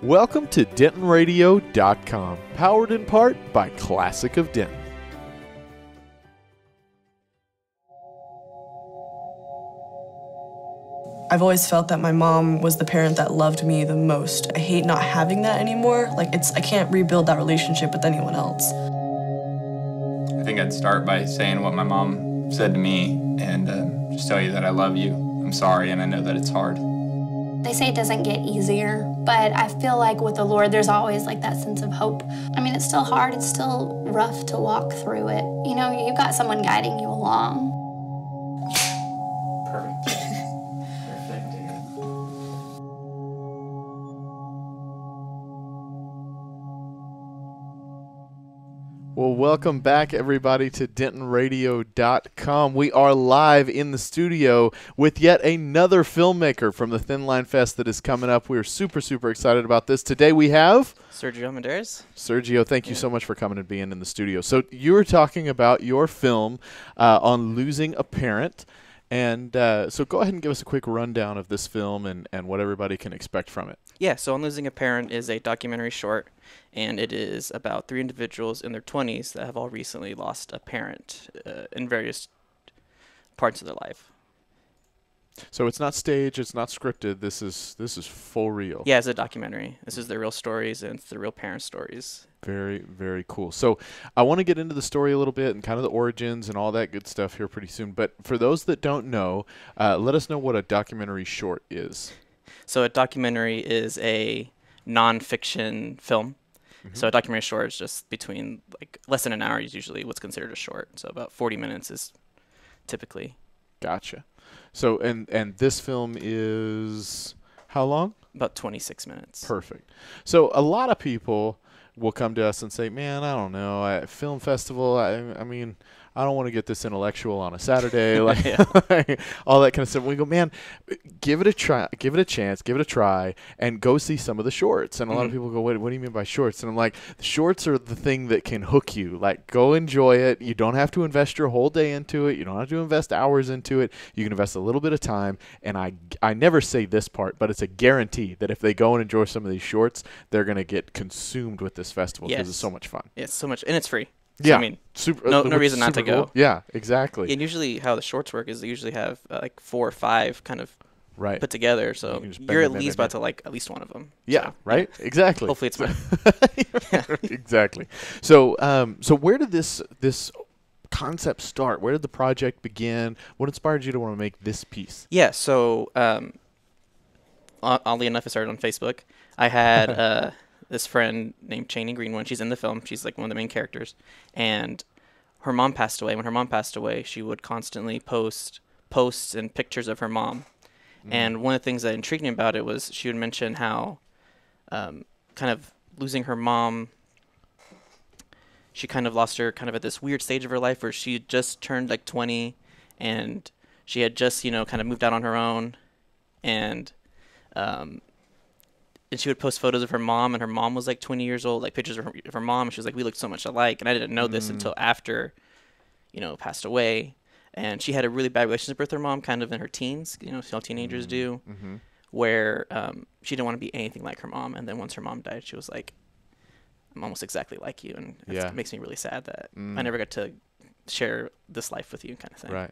Welcome to DentonRadio.com, powered in part by Classic of Denton. I've always felt that my mom was the parent that loved me the most. I hate not having that anymore. I can't rebuild that relationship with anyone else. I think I'd start by saying what my mom said to me and just tell you that I love you. I'm sorry, and I know that it's hard. They say it doesn't get easier, but I feel like with the Lord, there's always like that sense of hope. I mean, it's still hard. It's still rough to walk through it. You know, you've got someone guiding you along. Perfect. Well, welcome back, everybody, to DentonRadio.com. We are live in the studio with yet another filmmaker from the Thin Line Fest that is coming up. We're super, super excited about this. Today we have Sergio Medeiros. Sergio, thank you so much for coming and being in the studio. So you were talking about your film on losing a parent. And so go ahead and give us a quick rundown of this film and what everybody can expect from it. Yeah, so On Losing a Parent is a documentary short, and it is about 3 individuals in their 20s that have all recently lost a parent in various parts of their life. So it's not staged, it's not scripted. This is full real. Yeah, it's a documentary. This is the real stories, and it's the real parent stories. Very, very cool. So I want to get into the story a little bit and kind of the origins and all that good stuff here pretty soon. But for those that don't know, let us know what a documentary short is. So a documentary is a nonfiction film. Mm-hmm. So a documentary short is just between like less than an hour is usually what's considered a short. So about 40 minutes is typically. Gotcha. So and this film is how long? About 26 minutes. Perfect. So a lot of people will come to us and say, man, I don't know, film festival, I mean, I don't want to get this intellectual on a Saturday, like all that kind of stuff. We go, man, give it a try, give it a chance, give it a try, and go see some of the shorts. And a lot of people go, wait, what do you mean by shorts? And I'm like, the shorts are the thing that can hook you. Like, go enjoy it. You don't have to invest your whole day into it. You don't have to invest hours into it. You can invest a little bit of time. And I never say this part, but it's a guarantee that if they go and enjoy some of these shorts, they're going to get consumed with this festival because it's so much fun. It's so much, and it's free. So, yeah, I mean, no reason not to go. Cool. Yeah, exactly. And usually how the shorts work is they usually have like 4 or 5 kind of put together. So you're at least about to like at least one of them. Yeah, so, right? Yeah. Exactly. Hopefully it's mine. Exactly. So so where did this concept start? Where did the project begin? What inspired you to want to make this piece? Yeah, so oddly enough, it started on Facebook. I had this friend named Cheney Greenwood. She's in the film. She's like one of the main characters. And her mom passed away. When her mom passed away, she would constantly post posts and pictures of her mom. And one of the things that intrigued me about it was she would mention how kind of losing her mom, she kind of lost her kind of at this weird stage of her life where she just turned like 20 and she had just, kind of moved out on her own. And she would post photos of her mom, and her mom was like 20 years old, like pictures of her mom. And she was like, we looked so much alike. And I didn't know this until after, passed away. And she had a really bad relationship with her mom kind of in her teens, how teenagers do, where she didn't want to be anything like her mom. And then once her mom died, she was like, I'm almost exactly like you. And it makes me really sad that I never got to share this life with you kind of thing. Right.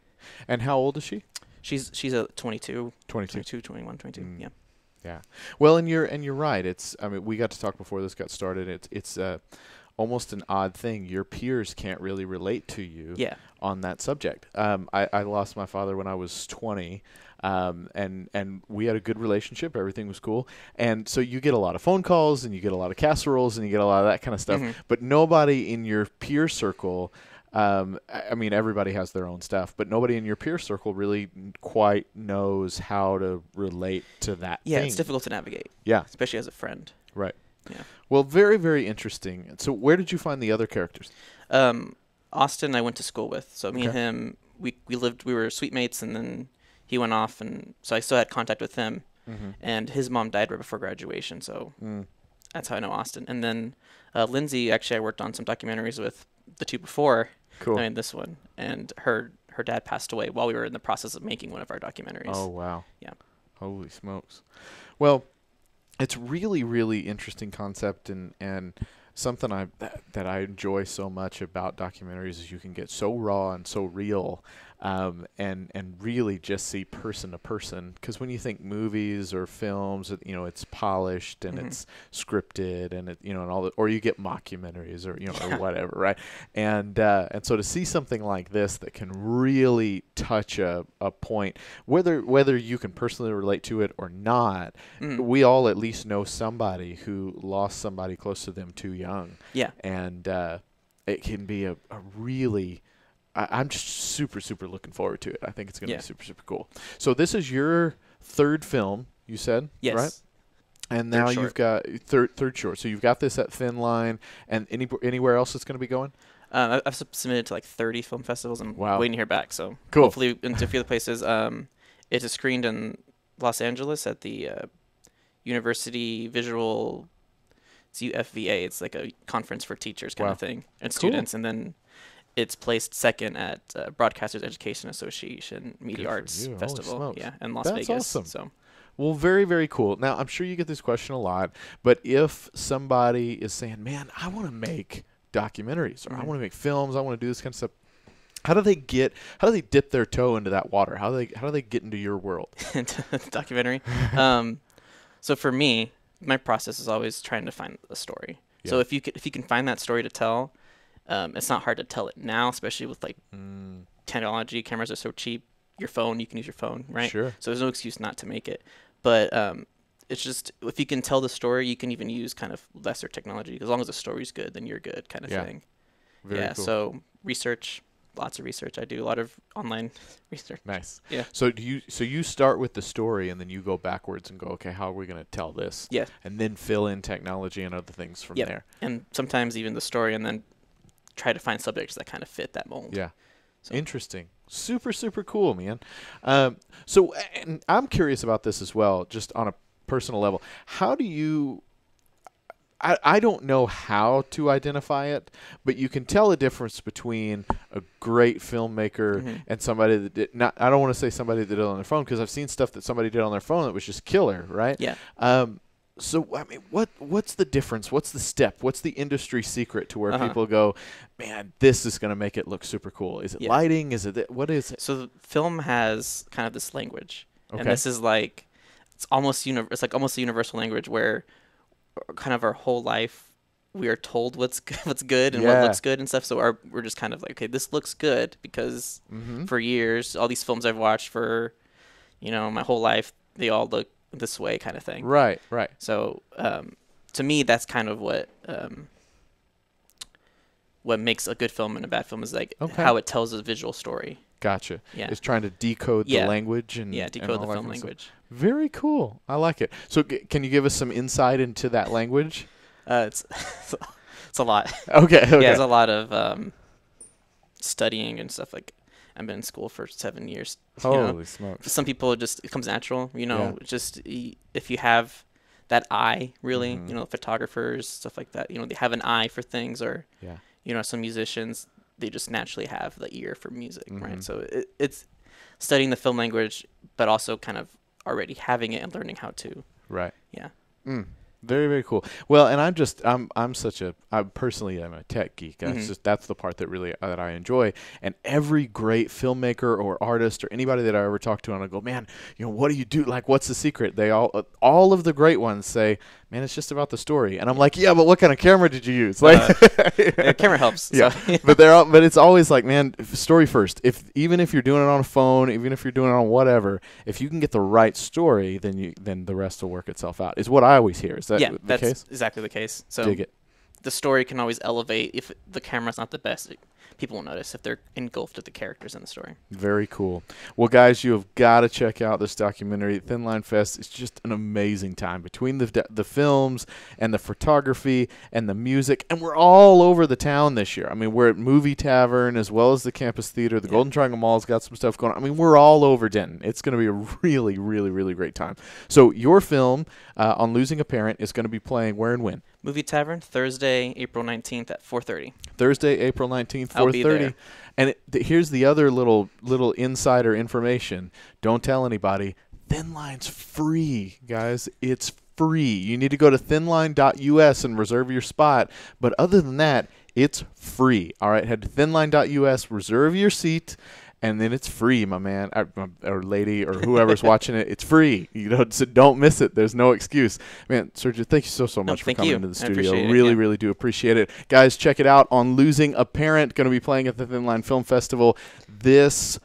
And how old is she? She's a 22. 22. 21, 22, yeah. Yeah. Well, and you're right. We got to talk before this got started. It's almost an odd thing. Your peers can't really relate to you on that subject. I lost my father when I was 20, and we had a good relationship. Everything was cool. And so you get a lot of phone calls, and you get a lot of casseroles, and you get a lot of that kind of stuff. But nobody in your peer circle, everybody has their own stuff, but nobody in your peer circle really quite knows how to relate to that thing. It's difficult to navigate. Yeah. Especially as a friend. Right. Yeah. Well, very, very interesting. So where did you find the other characters? Austin I went to school with. So me and him, we were suite mates, and then he went off, and so I still had contact with him. And his mom died right before graduation, so that's how I know Austin. And then Lindsay, actually I worked on some documentaries with the 2 before. Cool. I mean, this one. And her dad passed away while we were in the process of making one of our documentaries. Oh, wow. Yeah. Holy smokes. Well, it's really, really interesting concept, and something that I enjoy so much about documentaries is you can get so raw and so real, and really just see person to person. Because when you think movies or films, it's polished and it's scripted and and all that, or you get mockumentaries or or whatever, right? And so to see something like this that can really touch a point, whether you can personally relate to it or not, we all at least know somebody who lost somebody close to them too young. Yeah. And it can be a really, I'm just super, super looking forward to it. I think it's going to be super, super cool. So this is your third film, you said? Yes. Right? And now Third you've got third short. So you've got this at Thin Line, and anywhere else it's going to be going? I've submitted to like 30 film festivals. I'm waiting to hear back. So cool. Hopefully into a few other places. It's screened in Los Angeles at the University Visual. It's UFVA. It's like a conference for teachers kind of thing and students. And then it's placed second at Broadcasters Education Association Media Arts Festival. Yeah, in Las Vegas. That's awesome. So. Well, very, very cool. Now, I'm sure you get this question a lot, but if somebody is saying, man, I want to make documentaries or I want to make films, I want to do this kind of stuff, how do they dip their toe into that water? How do they get into your world? Into the documentary? So for me, my process is always trying to find a story. Yeah. So if you can find that story to tell, it's not hard to tell it now, especially with like technology. Cameras are so cheap. Your phone, you can use your phone, right? Sure. So there's no excuse not to make it. But it's just, if you can tell the story, you can even use kind of lesser technology. As long as the story's good, then you're good, kind of thing. Very cool. So research, lots of research. I do a lot of online research. Nice. Yeah. So you start with the story and then you go backwards and go, okay, how are we going to tell this? Yeah. And then fill in technology and other things from there. And sometimes even the story, and then try to find subjects that kind of fit that mold. Yeah. So. Interesting. Super, super cool, man. So and I'm curious about this as well, just on a personal level. How do you I don't know how to identify it, but you can tell a difference between a great filmmaker and somebody that did not. I don't want to say somebody that did it on their phone, because I've seen stuff that somebody did on their phone that was just killer, right? Yeah. So I mean, what's the difference? What's the step? What's the industry secret to where people go, man, this is going to make it look super cool? Is it lighting? Is it what is it? So the film has kind of this language, and this is like it's almost a universal language where kind of our whole life we are told what's good and what looks good and stuff. So we're just kind of like, okay, this looks good because for years all these films I've watched for my whole life, they all look this way, kind of thing. Right. So to me, that's kind of what makes a good film and a bad film is like how it tells a visual story. Gotcha. Yeah. It's trying to decode the language and decode the film language. Very cool. I like it. So can you give us some insight into that language? It's a lot. Okay. Yeah, there's a lot of studying and stuff. Like I've been in school for 7 years. Holy smokes. Some people it comes natural, just if you have that eye, really, photographers, stuff like that, they have an eye for things, or, some musicians, they just naturally have the ear for music, right? So it's studying the film language, but also kind of already having it and learning how to. Right. Yeah. Very, very cool. Well, and I personally am a tech geek. That's the part that I enjoy. And every great filmmaker or artist or anybody that I ever talk to, and I go, man, what do you do? Like, what's the secret? They all of the great ones say, man, it's just about the story. And I'm like, yeah, but what kind of camera did you use? Like, the camera helps. Yeah, so. but it's always like, man, story first. Even if you're doing it on a phone, even if you're doing it on whatever, if you can get the right story, then the rest will work itself out. Is what I always hear. Is that the case? That's exactly the case. So dig it. The story can always elevate. If the camera's not the best, people will notice if they're engulfed with the characters in the story. Very cool. Well, guys, you have got to check out this documentary, Thin Line Fest. It's just an amazing time between the films and the photography and the music. And we're all over the town this year. I mean, we're at Movie Tavern as well as the Campus Theater. The Golden Triangle Mall's got some stuff going on. I mean, we're all over Denton. It's going to be a really, really, really great time. So your film on Losing a Parent is going to be playing where and when? Movie Tavern, Thursday, April 19th at 4:30. Thursday, April 19th, 4:30. And here's the other little insider information. Don't tell anybody. Thin Line's free, guys. It's free. You need to go to thinline.us and reserve your spot. But other than that, it's free. All right, head to thinline.us, reserve your seat, and then it's free, my man, or lady, or whoever's watching it. It's free. You know, so don't miss it. There's no excuse. Man, Sergio, thank you so much for coming into the studio. Really, really do appreciate it. Guys, check it out on Losing a Parent. Going to be playing at the Thin Line Film Festival this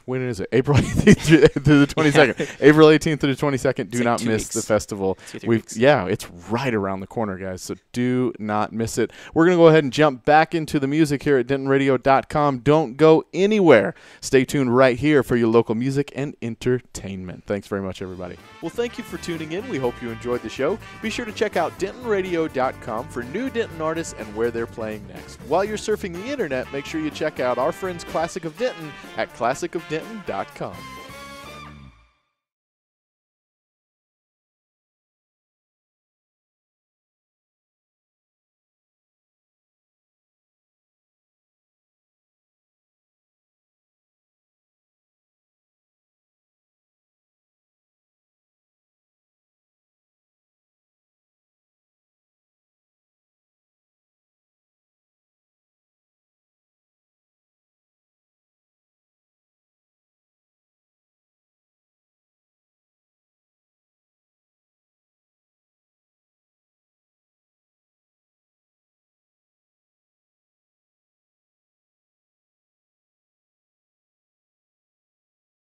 when is it? April 18th through the 22nd. Yeah. April 18th through the 22nd. Do not miss the festival. 2-3 weeks. Yeah, it's right around the corner, guys. So do not miss it. We're going to go ahead and jump back into the music here at DentonRadio.com. Don't go anywhere. Stay tuned right here for your local music and entertainment. Thanks very much, everybody. Well, thank you for tuning in. We hope you enjoyed the show. Be sure to check out DentonRadio.com for new Denton artists and where they're playing next. While you're surfing the internet, make sure you check out our friends Classic of Denton at classicofdenton.com.